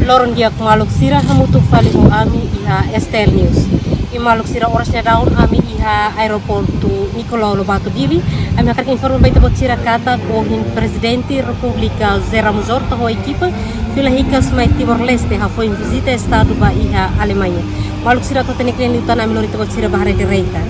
Loron dia maluk sira hamutuk fali mo ami iha Estel News. I maluk sira orasnya daun ami iha aeroportu Nicolau Lobato Dili. Ami akan informa baita bot sira kata kohin Presidente Republika Zera Muzor taho ekipa fila hikas mai Timor Leste ha foi visita estado ba iha Alemanha. Maluk sira to teniklen liutan ami lorita bot sira bahare de reita.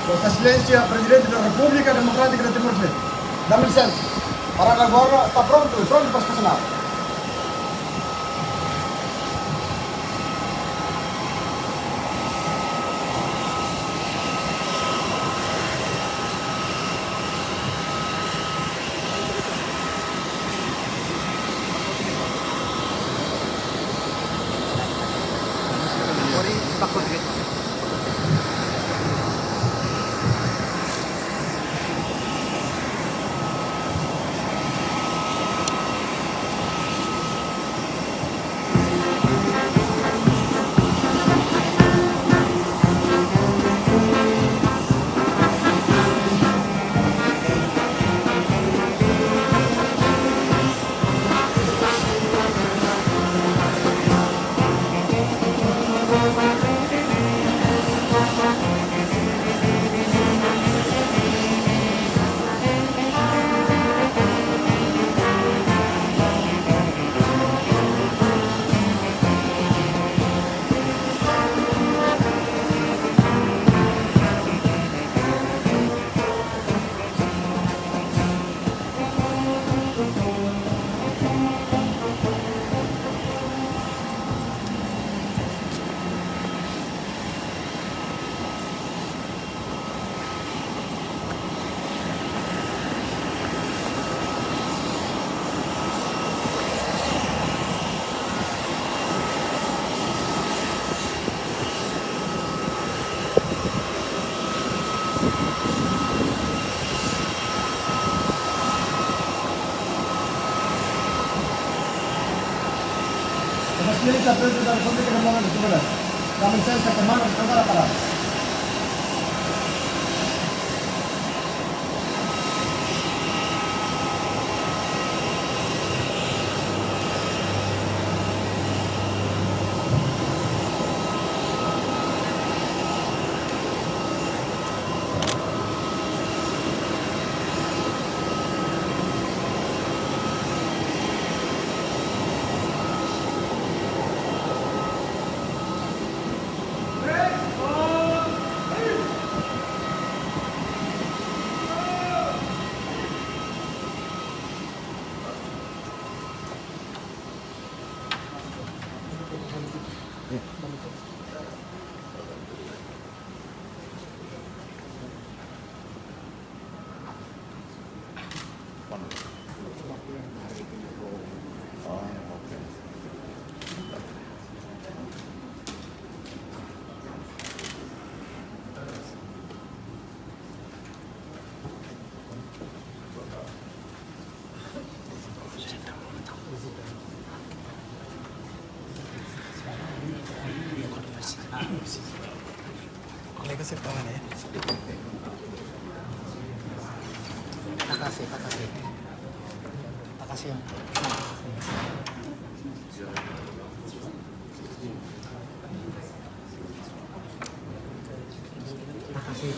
Vossa Excelência, Presidente da República Democrática de Timor-Leste, dá-me licença. Para agora está pronto para estacionar. Presidencia de la República Democrática de Timor-Leste. Dame licencia que mano descansar la parada. Kolega sip tangan ya. Makasih. Makasih Om. Makasih.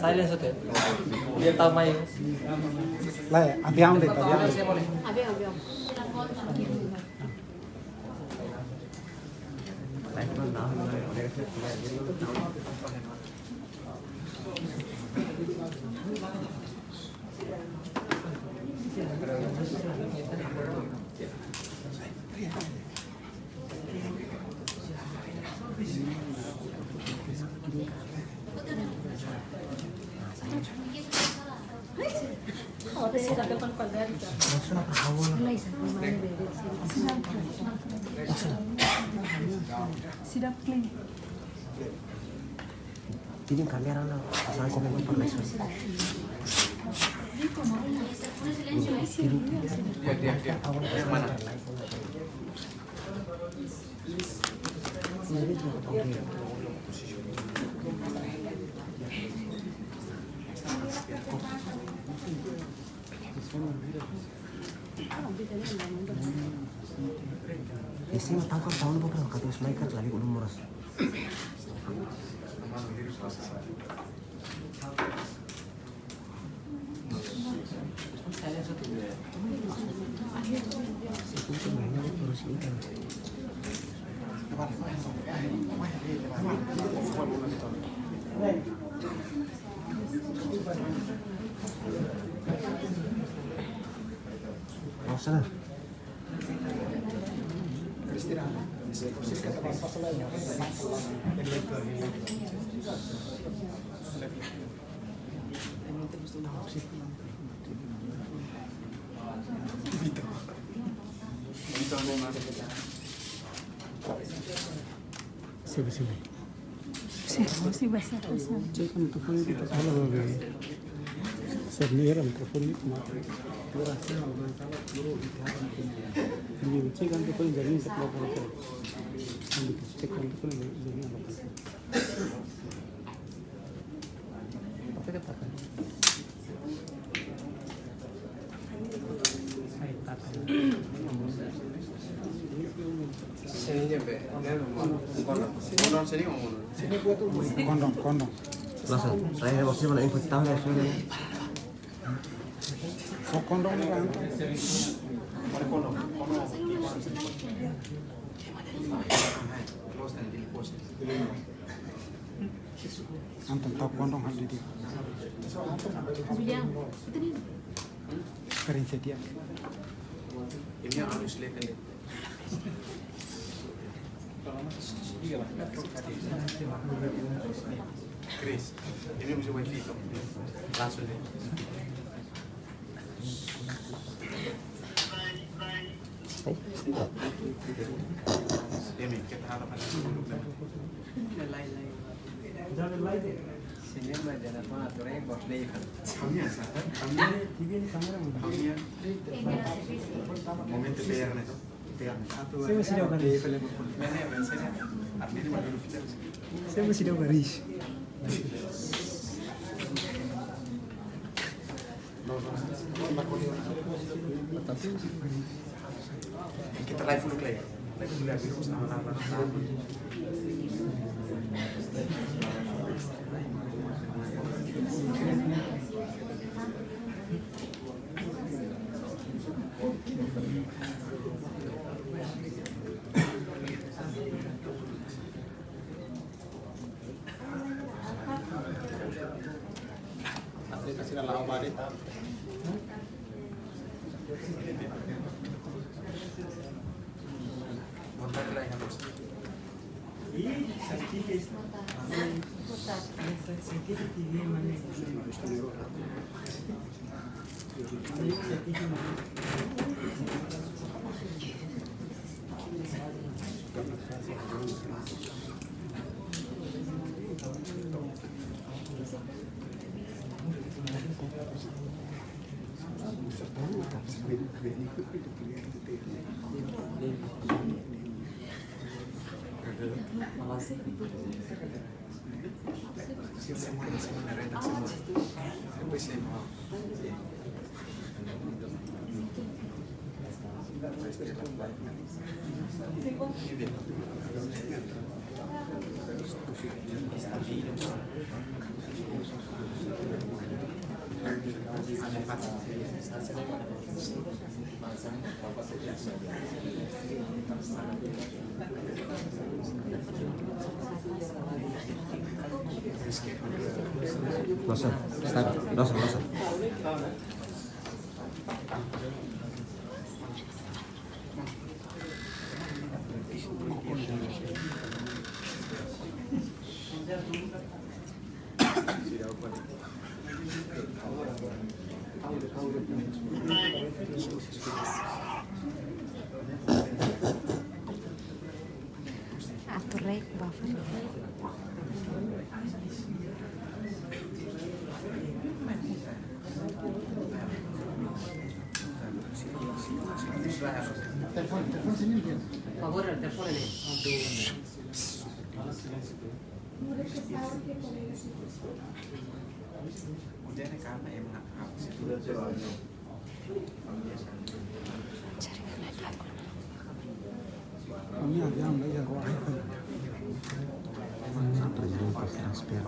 Silence oke. Dia tahu main. Lah, abang deh. Sidap clean. Tiene kamera na pasang komen per lesson. Mana? Isi mah tahu kan tahun berapa kata Usmaikat lagi belum moras. Oh, sana. Sini. Sí, basta. Cek mikrofon itu salah lagi. Sendiri mikrofon itu mati. Ini cek kan mikrofon jadi sebelah kanan. Ini cek kan mikrofon jadi apa? Apa katakan? Seni jembe, ne? Kono seni ngomong. Kondong. Langsung. Saya waktu mana info tahu ya sudah. Kondong ni kan. Anton tahu kondong hal di dia. Kering setia. Ini harus lekan. Chris, ini bisa wifi kok. Langsung deh. Ini kita harapan dulu. Momento PR itu. Saya masih dapat garis. Saya masih dapat garis. Kita live dulu ya. Live dulu habis nama-nama. Kasih nama apa deh? Kontak lagi harus. Dosa. Atur like buffer. Telepon sini dia. Favor, el teléfono ini. Udah nih karena emang apa sih? Kami ada yang lagi yang kuat. Transfer.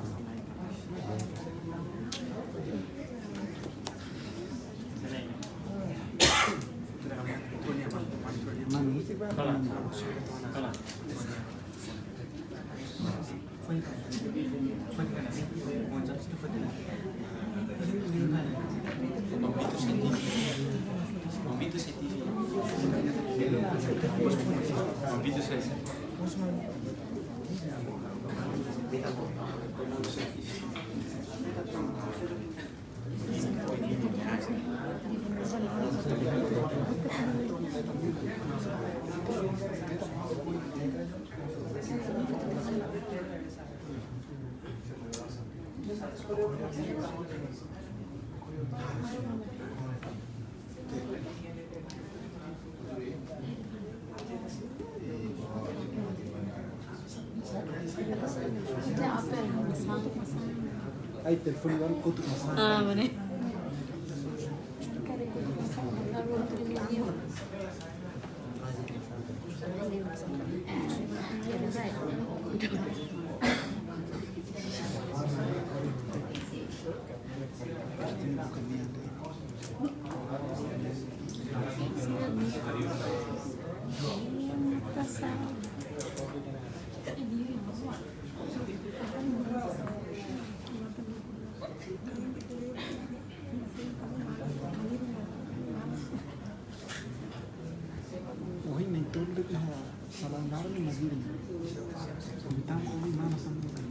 Ay, telepon kan kutu masang. Ah, benar. caminhando. Hoy nem tudo que falar ni magiri. Então hoy mana sampai.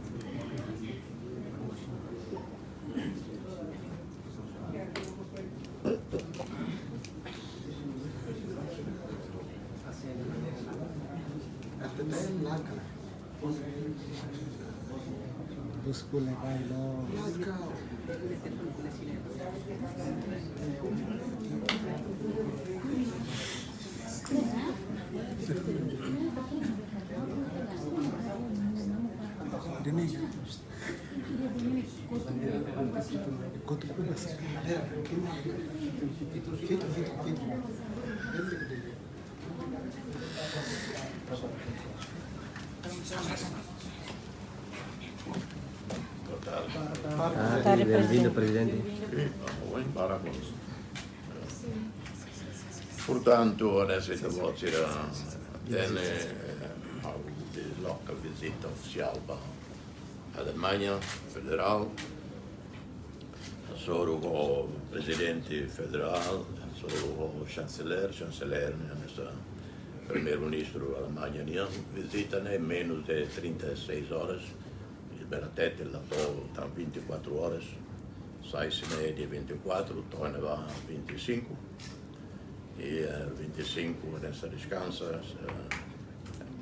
Busco levar lo. Dene. Quanto que vai ser? Bem-vindo, presidente. Bem, parabéns. Portanto, adesso voce tiene die local visita official bij Alemania federal. Sono o presidente federal, sono o chanceler nessa primeiro-ministro alemão visita em menos de 36 horas. Beratete lavorò tra 24 ore, 6 di 24, torna va 25 e 25 adesso descansa,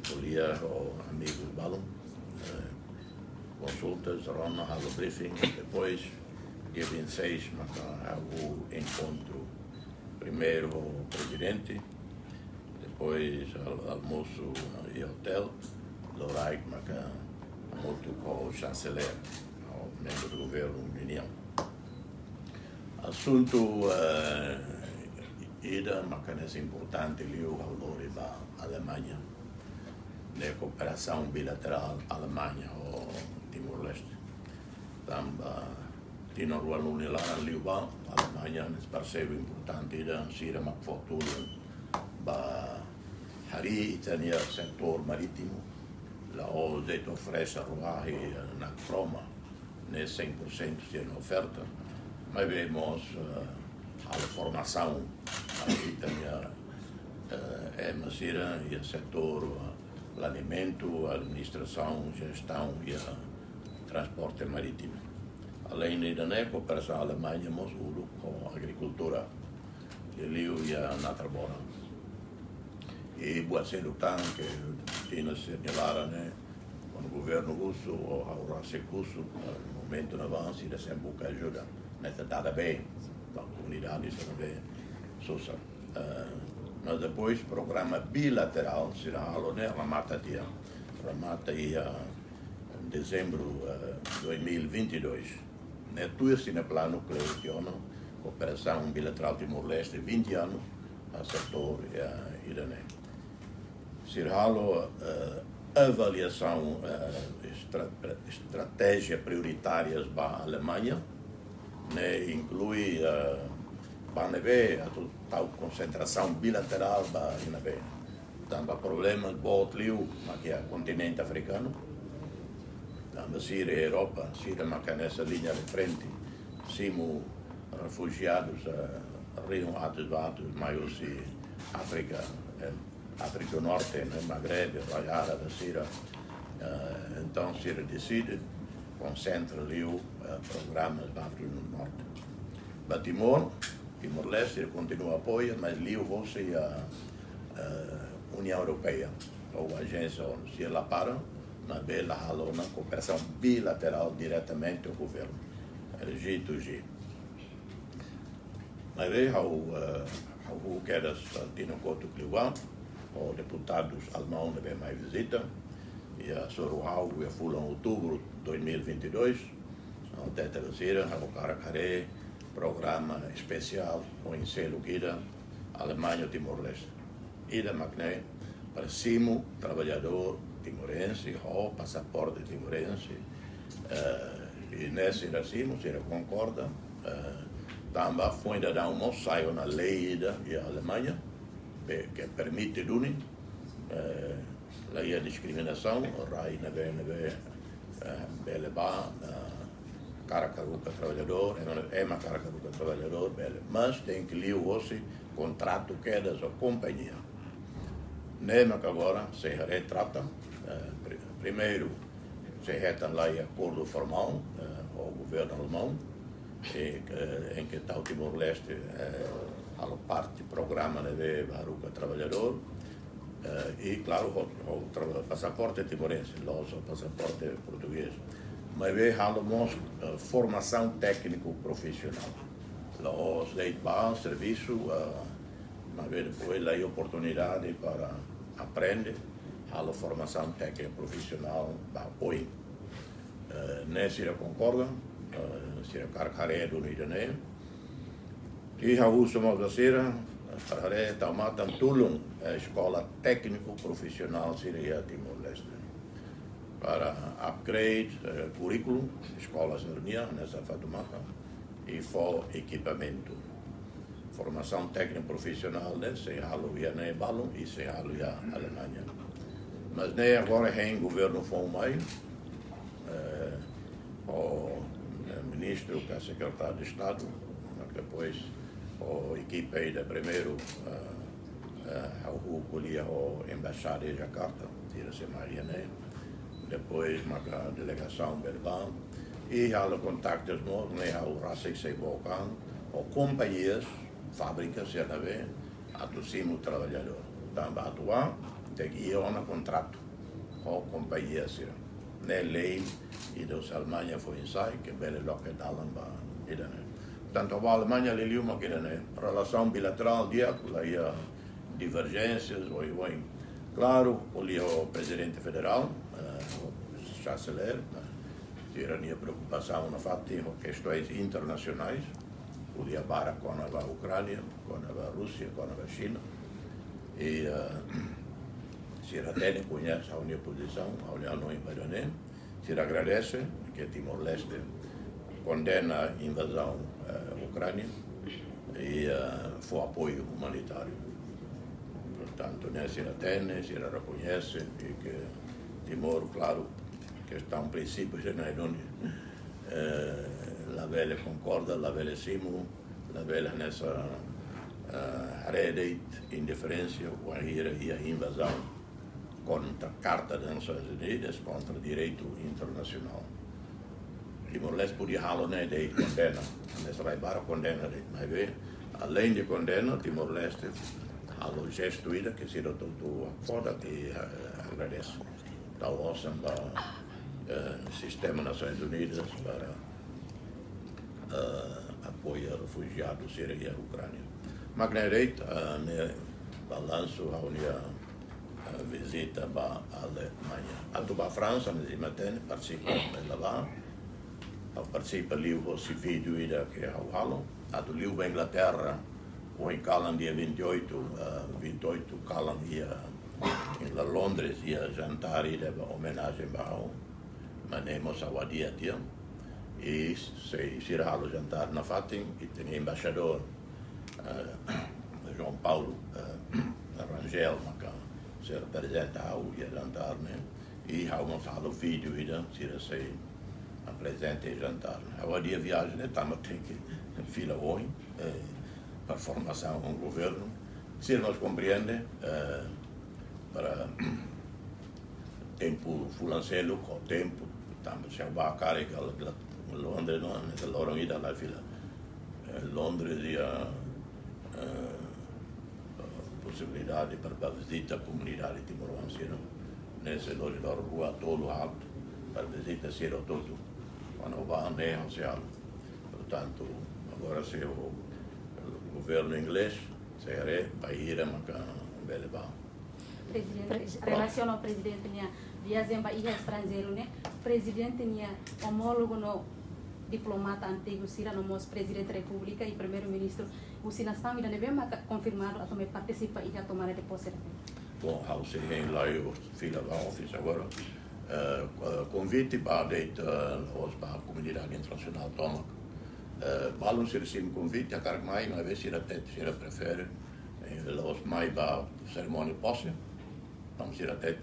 collega o amigo balão, consultas, ronda, hallo briefing, depois dia 26 há o encontro primeiro o presidente, depois almoço e hotel, l'orai molto com o chanceler, o membro do governo União. Assunto ida, mas é importante ali o valor da Alemanha, na cooperação bilateral Alemanha ou Timor-Leste. Também tinha o aluno lá ali a Alemanha, nesse parceiro importante ida, sira uma fortuna para hari itania setor marítimo. La OZET oferece a ruaje na Roma, né 100% de oferta, mas vemos a formação, aqui também é Masira e o setor, o alimento, a administração, gestão e a transporte marítimo. Além da cooperação Alemanha, nós com a agricultura, e a Natrabora. E pode ser que tinha segnalare con il governo russo o a Russia russo al momento in avanti da sempre che aiuta è stata bene la comunità sono bene sosa ma poi il programma bilaterale si ramata in dicembre 2022 nel tuo in plano nucleare cooperazione bilaterale Timor-Leste 20 anni al settore iranese. Sirhalo avaliação estratégia prioritárias para a Alemanha, né, inclui para a tal concentração bilateral para a também problemas botlio aqui é continente africano, também Síria e Europa, Síria marca nessa linha de frente, simo refugiados Rio Atos, maiores África África do Norte, né, Maghreb, Rajara da Síria, então Síria decide, concentra ali o programa da África do Norte. Para Timor-Leste continua a apoiar, mas ali você a União Europeia, ou a agência se ela para, mas ela há uma cooperação bilateral diretamente com o governo, G2G. Mas o que era Tino Couto Cliuan, os deputados alemães vêm mais visita, e a Soruhau e a Fula em outubro de 2022, até terceira, a Caracare, programa especial, o ensino guida, Alemanha Timor-Leste. Ida Magné, para cima, trabalhador timorense, o passaporte timorense, e nesse racimo se concorda, Também foi ainda uma saiu na lei da Alemanha que permite duni lei a discriminação, rai na beleba caracaruca trabalhador, é uma caracaruca trabalhador, mas tem que ler o contrato que é da sua companhia. Nem que agora se retrata, primeiro se retrata lá em acordo formal ao governo alemão, em que está o Timor-Leste a parte do programa de Baruca Trabalhador, e claro o passaporte timorense, o passaporte português. Mas falamos formação técnico-profissional. Os leitbar serviço, mas depois a oportunidade para aprender a formação técnico-profissional hoje. Nesse concorda, se carcaré do Nidané, e a última vez carcaré tamatan tulung escola técnico-profissional seria Timor-Leste para upgrade currículo, escolas nessa fatumata e for equipamento. Formação técnico-profissional, né? Se halo ia na Balon e se halo ia Alemanha. Mas nem agora é governo formai, o ministro que é secretário de Estado, depois o equipe aí da primeiro o embaixada de Jakarta, tira-se Maria, né? Depois uma delegação verbal e há contactos novos, né? O Rasek se volcam, ou companhias, fábricas, já também, atucimo trabalhador. Também atuar, tem que ir a um contrato com companhias, né? Lei e dos Alemanha foi ensaio, que bele loque dalam ba, né? Tanto a Alemanha lhe uma que né? Relação bilateral dia, aí divergências, oi. Claro, o presidente federal, o chanceler, tinha preocupação na fato de questões internacionais, o dia para com a Ucrânia, com a Rússia, com a China, e se até conhece a minha posição, a União Europeia, se agradece que Timor-Leste condena a invasão ucrânia e foi apoio humanitário. Portanto, se atende, se reconhece e que Timor, claro, que está um princípio geral, la velha concorda, la velha simo, la velha nessa rede indiferença ou a invasão contra a Carta das Nações Unidas, contra o direito internacional. Timor-Leste podia falar de condena, nessa raibara condena, mas além de condena, Timor-Leste o gesto que se deu todo foda e agradece. Então, ouçam o Sistema Nações Unidas para apoiar refugiados e a Ucrânia. Mas na direita, balanço a União visita a Alemanha. A França, mas também participa lá. Participa ali o vídeo que é o halo. A do Liu da Inglaterra, o em calam dia 28 calam ia em Londres ia jantar e leva homenagem ao manemos ao dia dia e se irá ao jantar na Fatim e tem embaixador João Paulo Rangel se representa ao ia jantar, né? E vamos ao vídeo e se apresenta e jantar. Ao dia viagem, né? Estamos tem que fila hoje para formação do governo. Se nós compreende para tempo fulancelo com tempo, estamos sem a carga Londres não, nessa hora ida lá fila Londres e a possibilidade para visita a comunidade timorense nesse lugar rua todo alto para visita ser todo quando vai andar social. Portanto, agora se o governo inglês vai ir a Beleba. Presidente, relação ao presidente tinha viagem para ir estrangeiro, né? Presidente tinha homólogo no diplomata antigo, Sira no nosso presidente da República e primeiro-ministro. O Sinastam ainda deve confirmar a tomar participa e a tomar de posse. Bom, há se vem lá eu fila da office agora. Convite para a comunidade internacional toma Balon se recebe convite a Carmai, mas vê se ele prefere. Los mai ba cerimônia posse. Vamos ir até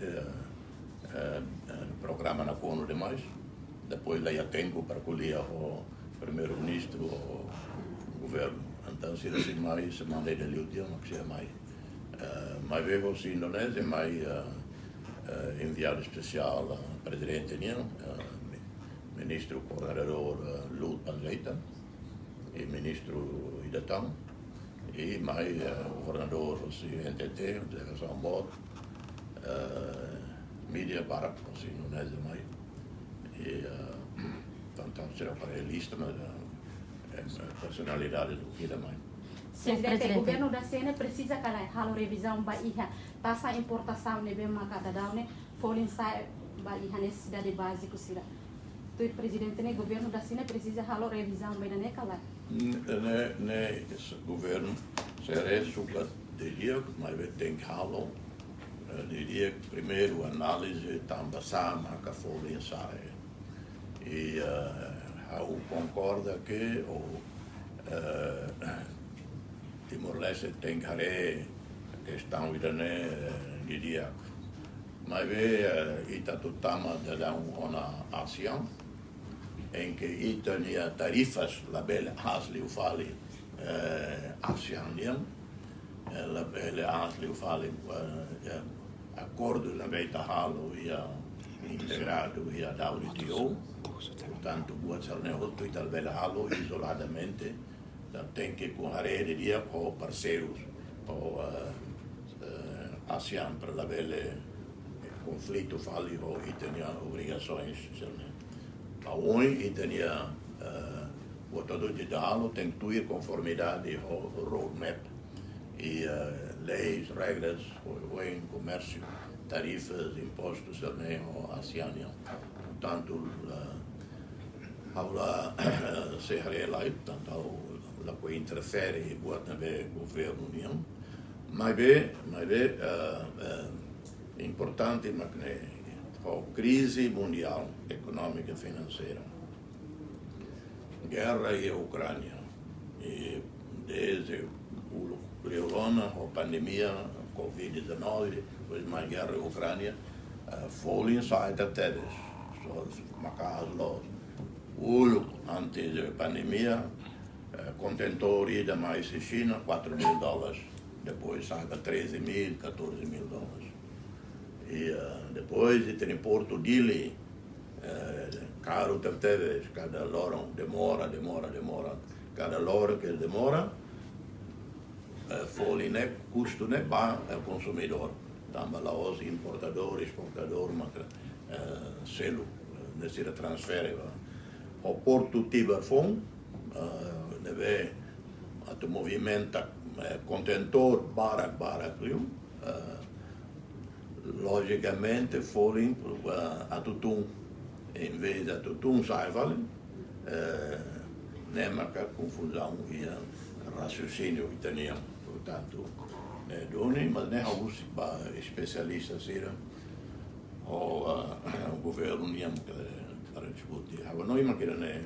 programa na CONU demais. Depois lá ia tempo para colher o primeiro-ministro ou o governo. Então se recebe mais semana de luta, não precisa mais. Mas veio se Indonésia, mais enviado especial presidente ministro coordenador Lut Panjaitan e ministro Idatang e mais governador NTT, delegação BOD, mídia para se Indonésia mais e então será para a lista, mas personalidade do que mais. Presidente, o governo da CNE precisa que a revisão baia taxa importação de bem marcada da UNE folha sai baia necessidade básica sira. O presidente do governo da CNE precisa a revisão bem na cala. Ne governo será suca diria, mas tem que halo diria primeiro análise também marca folha sai e eu concordo que o Timor-Leste tem que haver questão diria mas ita tutama da uma ação em que ita tinha tarifas label asli ufali ação label asli ufali acordo na beita halo ia integrado ia da WTO portanto buat salne outro ita label halo isoladamente tem que correr diria com parceiros ou ASEAN para haver conflito fali ou tinha obrigações a e tinha o todo de dalo tem que ir conformidade ao roadmap e leis regras o em comércio tarifas impostos ao ASEAN portanto aula se relai tanto la que interfere e pode também governo união mas importante mas a crise mundial econômica e financeira guerra em Ucrânia e desde a pandemia Covid-19 depois mais guerra em Ucrânia falling side of that is macas los antes da pandemia contentori da mais em China, $4.000, depois saiba $13.000, $14.000. E depois tem Porto Dili, caro teve, cada hora demora, cada hora que demora, folha né, custo né, para o consumidor, também lá os importador, exportador, selo, nesse transfere. O Porto Tiberfon, deve a movimenta contentor barak logicamente foram a tutum em vez de a tutum sai vale nem marca confusão e raciocínio que tinham portanto doni mas nem alguns especialistas eram o governo união para discutir agora não imagina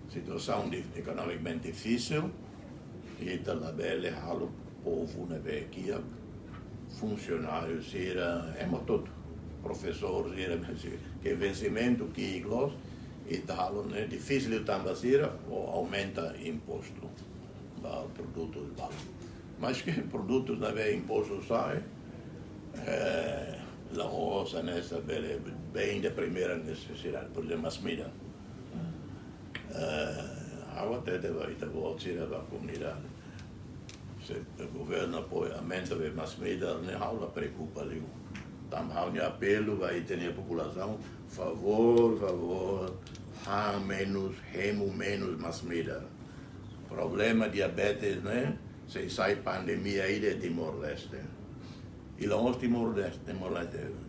situação economicamente difícil e da bela halo povo na bequia funcionários era todo professor era que vencimento que iglos e halo né difícil também ser ou aumenta imposto para produtos mas que produtos da bela imposto sai la rosa nessa bem de primeira necessidade por exemplo as medidas até vai voltar a comunidade se o governo aumenta mais medidas nem aula preocupa ali também apelo vai ter a população favor menos mais medidas problema diabetes né se sai pandemia aí de Timor-Leste e lá os Timor-Leste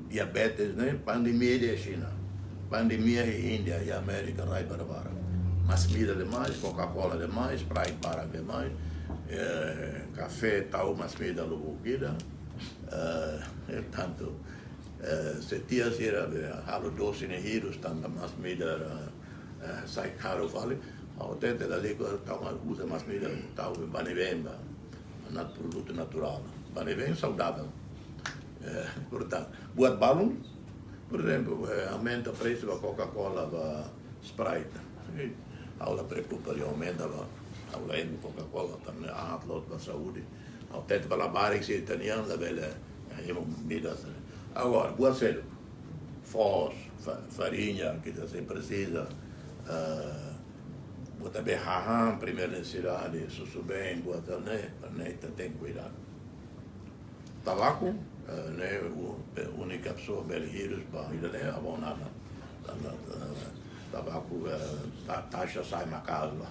diabetes né pandemia de China pandemia em Índia e América rai para mas comida demais, Coca-Cola demais, Sprite para demais, café tal, mas comida lubuquida, tanto se tinha era halo doce nehiros, tanto mas comida sai caro vale, ao tente da língua usa mais comida, tal banevemba, produto natural, banevemba saudável. Portanto, buat balão, por exemplo, aumenta o preço da Coca-Cola, da Sprite, aula preocupa de aumenta a Coca-Cola também, a da saúde, ao tente para a barra que italiano, da velha, agora, buat cedo, farinha, que você precisa, bota bem raham, primeira necessidade, bem, bota né, tem cuidado. Tabaco, né, a única pessoa belheiros para ir né, abonada. Tabaco, taxa sai na casa.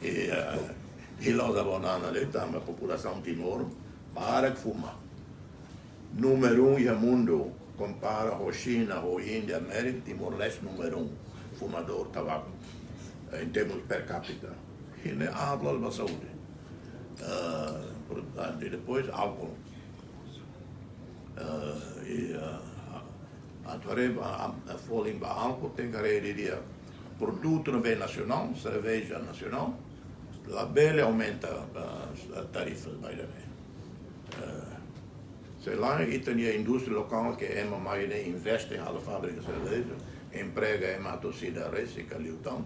E lá os abonados ali, tá, a população Timor, para que fuma. Número 1 no mundo, compara com China, ou Índia, América, Timor-Leste número 1, fumador tabaco, em termos per capita. E né, habla da saúde. Portanto, e depois álcool. A folha em álcool tem que diria produto não bem nacional, cerveja nacional, a Bela aumenta as tarifas, vai sei lá, e tem a indústria local que é uma maioria investe na fábrica de cerveja, emprega uma torcida recicla ali então,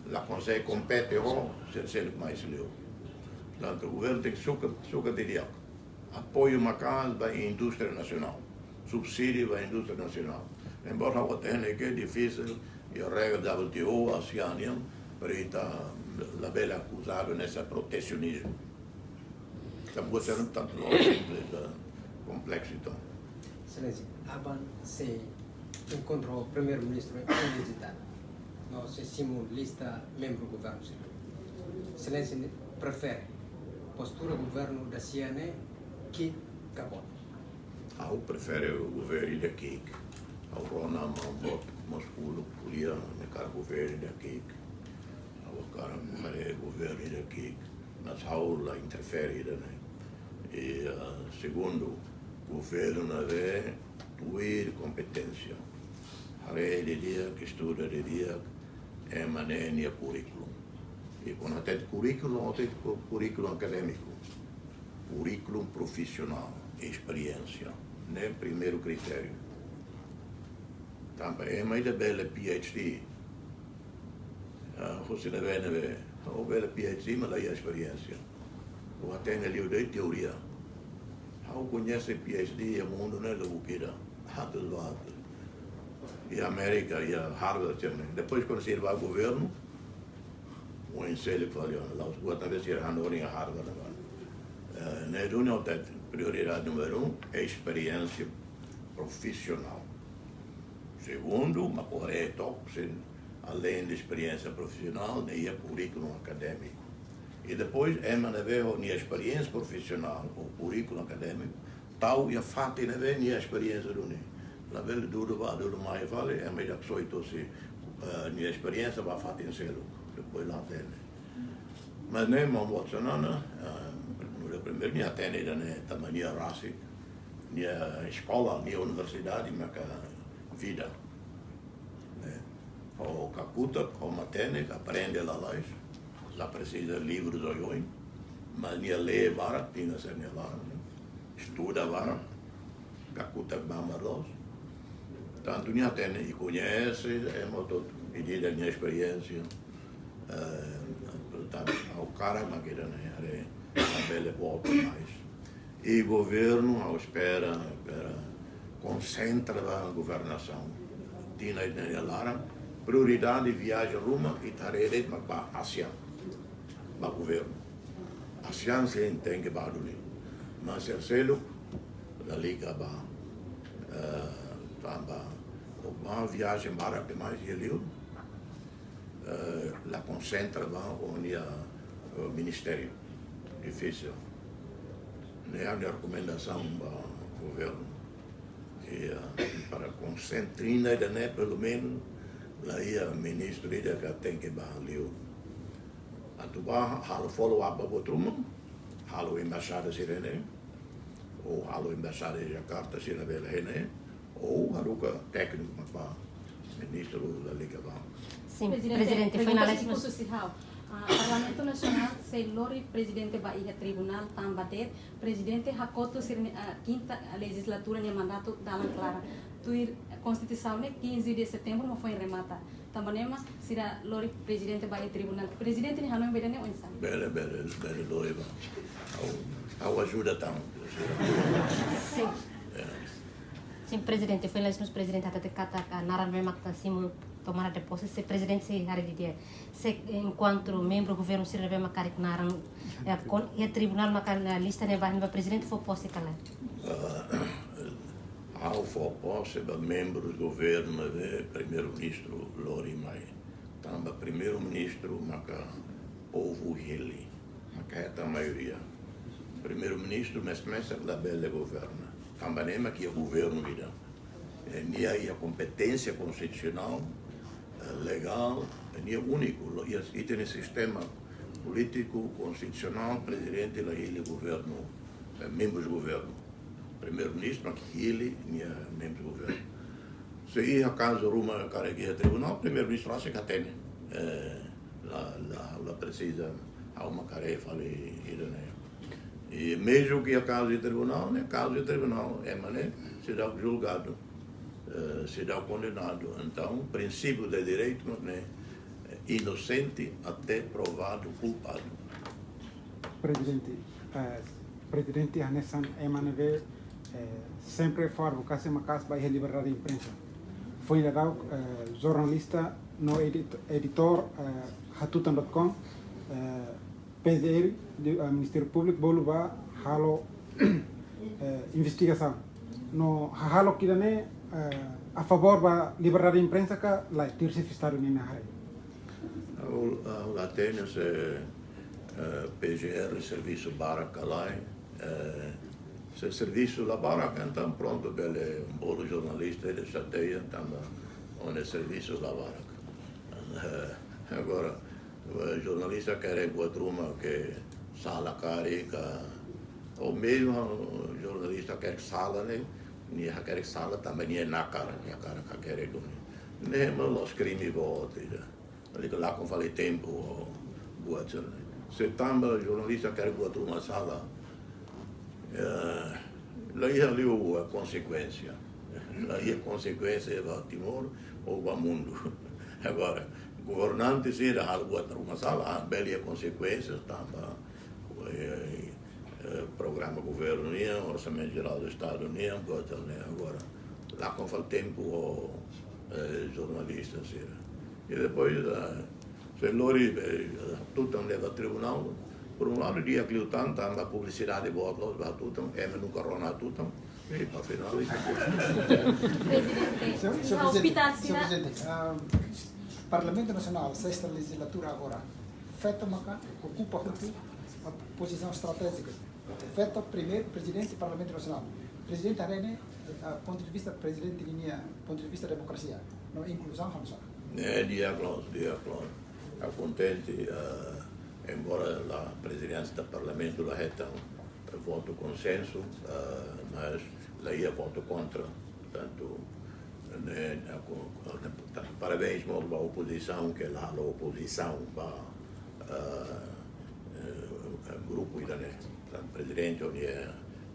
lá consegue competir com ser mais liu. Portanto, o governo tem que suca diria apoio uma casa para a indústria nacional, subsídio para a indústria nacional. Embora o tenha que é difícil, e a regra da WTO, a ASEAN, para a Bela acusada nesse protecionismo. Estamos sendo tanto complexo então. Excelência, Aban se encontrou o primeiro-ministro em visita. Nós assistimos lista membro do governo. Excelência prefere postura do governo da CNE que Gabon? Eu prefiro o governo daqui. O Ronald Moscou podia negar o governo daqui. O cara o governo daqui. Mas a interfere, né? E segundo, o governo não é tua competência. A rede dia que estuda de dia é maneira currículo. E quando tem currículo, tem currículo acadêmico, currículo profissional, experiência, né? Primeiro critério. Também é mais bela PhD. Você deve ver, ou bela PhD, mas aí a experiência. Ou até ali o de teoria. How conhece PhD o mundo não é do que era, do lado. E a América e a Harvard também. Depois quando se vai ao governo, o ensino que falou, lá os guardas se erram em Harvard agora. Na reunião tem prioridade número 1 é experiência profissional. Segundo, uma correta, além da experiência profissional, é currículo acadêmico. E depois, é ver a experiência profissional, o currículo acadêmico, tal e a fato de ver a experiência do NI. La velha dúvida mais vale, é melhor que só então se a experiência vai fazer em selo, depois lá tem. Mas nem uma moça não, no primeiro nem tem nem também a raça, nem a escola, nem a universidade, mas a vida. O cacuta, como tem, aprende lá lá. Lá precisa de livros hoje, mas nem lê vara, tinha que ser nem vara, estuda vara, cacuta bamaros. Tanto nem tem e conhece, é muito pedida minha experiência. Portanto, o cara mas que é a bela volta mais. E o governo, à espera, concentra a governação. Tinha lá prioridade de viagem a Roma e tarefa para a ASEAN. Para o governo. A ASEAN se tem que barulho. Mas terceiro, a Liga uma viagem para que mais ele la concentra onde o Ministério. Difícil. Nem a recomendação do governo. E para concentrar, pelo menos, lá o ministro que tem que barulho. Atuba halo follow-up para outro mundo, halo embaixada sirene, ou halo embaixada de Jakarta sirene, ou halo técnico para ministro da Liga Vão. Sim, Presidente, presidente, foi na pergunta legislatura. constitucional. Parlamento Nacional, se lori presidente Bahia Tribunal tambadet, presidente Hakoto sir quinta legislatura de mandato da Clara. Tuir Constituição né 15 de setembro não foi remata. Tambanema será lori presidente Bahia Tribunal. Presidente ni Hanoi bedane onsa. Bele lori ba. Au ajuda tão. Sim. Sim, presidente, foi lá os presidente até kata naran memang simu tomara de posse se presidente se hari di dia se enquanto membro do governo se reve makarik naran e tribunal makan lista ne bahn presidente for posse kala. Ao for posse ba membro do governo e primeiro-ministro Lori Mai. Tamba primeiro-ministro maka povo hili. Maka é a maioria. Primeiro-ministro mestre da bela governa. Tamba nema que o governo vida. E aí a competência constitucional legal, é único. E tem sistema político, constitucional, presidente da ilha, governo, membros do governo. Primeiro-ministro, que ele é membro do governo. Se aí a caso Roma carregue tribunal, primeiro-ministro acha que tem. Lá precisa há uma tarefa ali, e mesmo que a caso de tribunal, né? Caso de tribunal, mané, será julgado. Será condenado. Então, o princípio de direito é inocente até provado culpado. Presidente Hanessan Emaneve sempre foi advocacia uma casa para a liberdade de imprensa. Foi legal, jornalista no editor Hatutan.com, PDR, do Ministério Público, Boluba, halo investigação. No halo que dane a favor da liberdade de imprensa que lá tirse fistar o nina hari. O Atenas PGR serviço Baraka lá, se serviço la Baraka então pronto bele um bolo jornalista ele chateia também onde serviço la Baraka. Agora o jornalista quer uma que sala carica ou mesmo o jornalista quer sala né ni quer sala também ni na cara quer nem os crimes votam ali que lá com falei tempo buat se também o jornalista quer uma sala lá ali a consequência é Timor ou o mundo agora governante se dá algo uma sala bela consequências também programa governo orçamento geral do Estado agora lá com o tempo o jornalista e depois se lori tudo leva ao tribunal por um lado dia que tanto a publicidade boa lá tudo nunca rona tudo e para final Presidente, Parlamento Nacional, sexta legislatura agora, feito Maca, ocupa a posição estratégica. Feito primeiro presidente do Parlamento Nacional. Presidente Arene, ponto de vista presidente linha, ponto de vista da democracia, não inclusão Hamza. Diaglós. Acontece, embora a presidência do Parlamento lá é voto consenso, mas lá ia voto contra, portanto parabéns para a oposição que lá a oposição para grupo presidente ou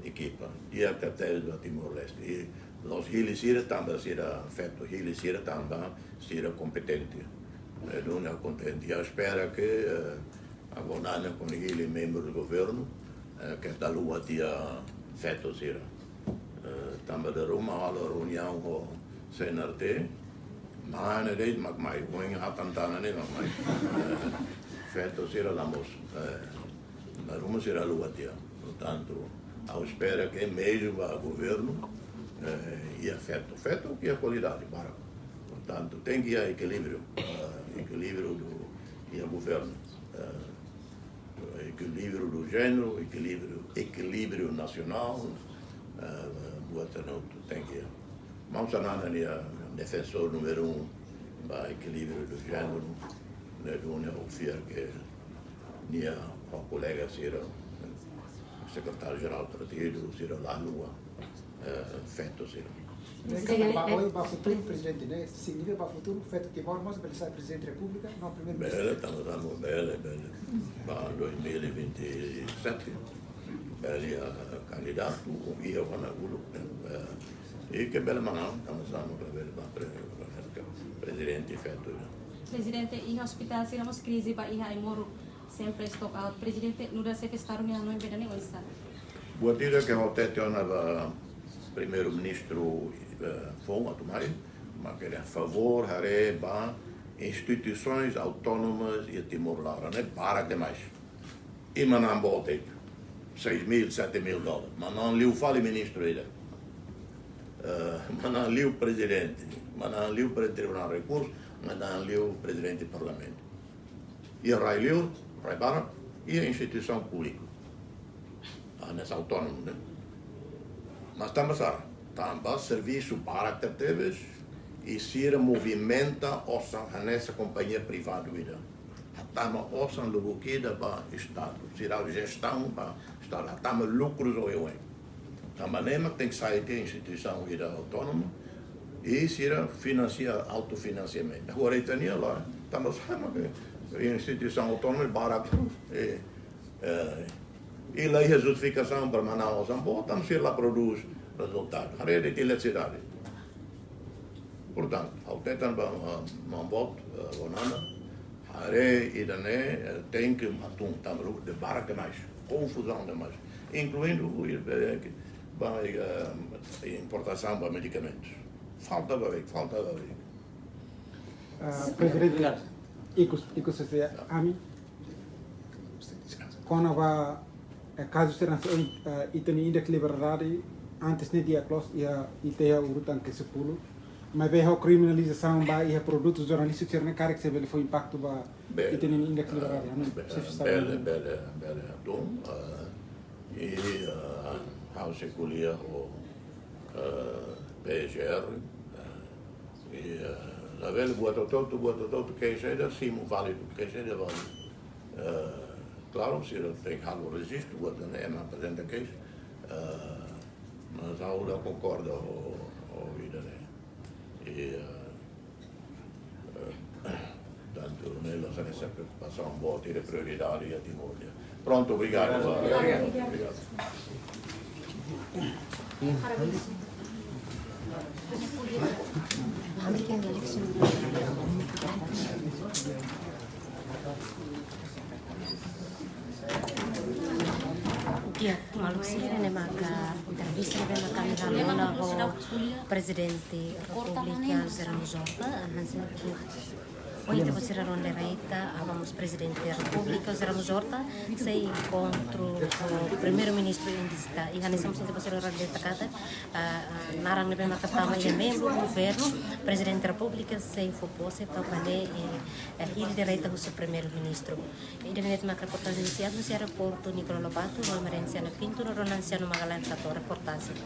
equipa e até do Timor-Leste e nós Hilisira também será feito Hilisira também será competente não é contente e espera que a Bonana com ele membro do governo que da lua dia feito será também da Roma a reunião com CNRT mas desde mais põe a tantana nem mais feito será lá na Roma será a lua dia portanto a espera que mesmo o governo ia feito que é qualidade para portanto tem que haver equilíbrio do governo equilíbrio do gênero equilíbrio nacional tem que vamos falar defensor número 1 para equilíbrio do gênero não é que minha colega será secretário-geral do partido, será lá lua, feito será. Hoje, para o futuro presidente, né? Significa para o futuro, feito Timor, mas ele sai presidente da República, não primeiro-ministro. Bene, estamos bene. Ma 2027, bene candidato, io con quello. E che bella mano, stiamo per presidente feito. Presidente, in hospital siramos crise ba iha imoro sempre stock out. Presidente, nuda se festaram minha não bedane oisa. Boa tira que o tete onava primeiro-ministro foi a tomar, mas que a favor hareba instituições autónomas e Timor-Leste, né? Para demais. E manam bote 6.000, 7.000 dólares. Mas não lhe fale ministro ainda. Mas não lhe o presidente, mas não lhe o Tribunal de Recursos, mas não lhe o presidente do Parlamento. E a Railio, Raibara, e a instituição pública. Nessa autônoma, né? Mas estamos a serviço para que teve e se movimenta nessa companhia privada. Estamos a lugar para o Estado, se a gestão para o Estado, estamos lucros ou eu. Da maneira tem que sair da instituição autônoma e se financia autofinanciamento. Agora, Itania lá, estamos a instituição autônoma barato. E lá a justificação para Manaus, estamos a lá produz resultados. A rede de eletricidade. Portanto, ao tentar uma volta, a rede tem que matar de barato demais, confusão demais, incluindo a importação de medicamentos. Falta ver. Presidente, iku se ami, quando vai caso será itani index liberdade antes nem dia close e ter urutan que se pulo, mas veio a criminalização ba e produtos jornalísticos que não carrega se ele foi impacto ba itani index liberdade, não se está bele dom e how se colia o PGR e la vele buato todo que seja sim válido que seja válido. Claro, se eu tenho algo resisto, o outro não apresenta queixa, mas a aula concorda com a vida, né? E, tanto nela se essa preocupação boa, ter prioridade a Timor. Pronto, obrigado. Obrigado. Dia, malu sira ne maka entrevista ne maka milano ho presidente República Zeramuzorta, hansen ki hoje depois ser ronde reita, avamos presidente da República Zeramuzorta, sei encontro o primeiro-ministro indista e hanesamos depois ser ronde takata, narang ne maka tama e membro do governo, presidente da República sei fopose tapane e hiri de reita o primeiro-ministro. E deve maka reportagem iniciado no aeroporto Nicolau Lobato, no emergência na Pinto, no Ronanciano Magalhães 14 reportagem.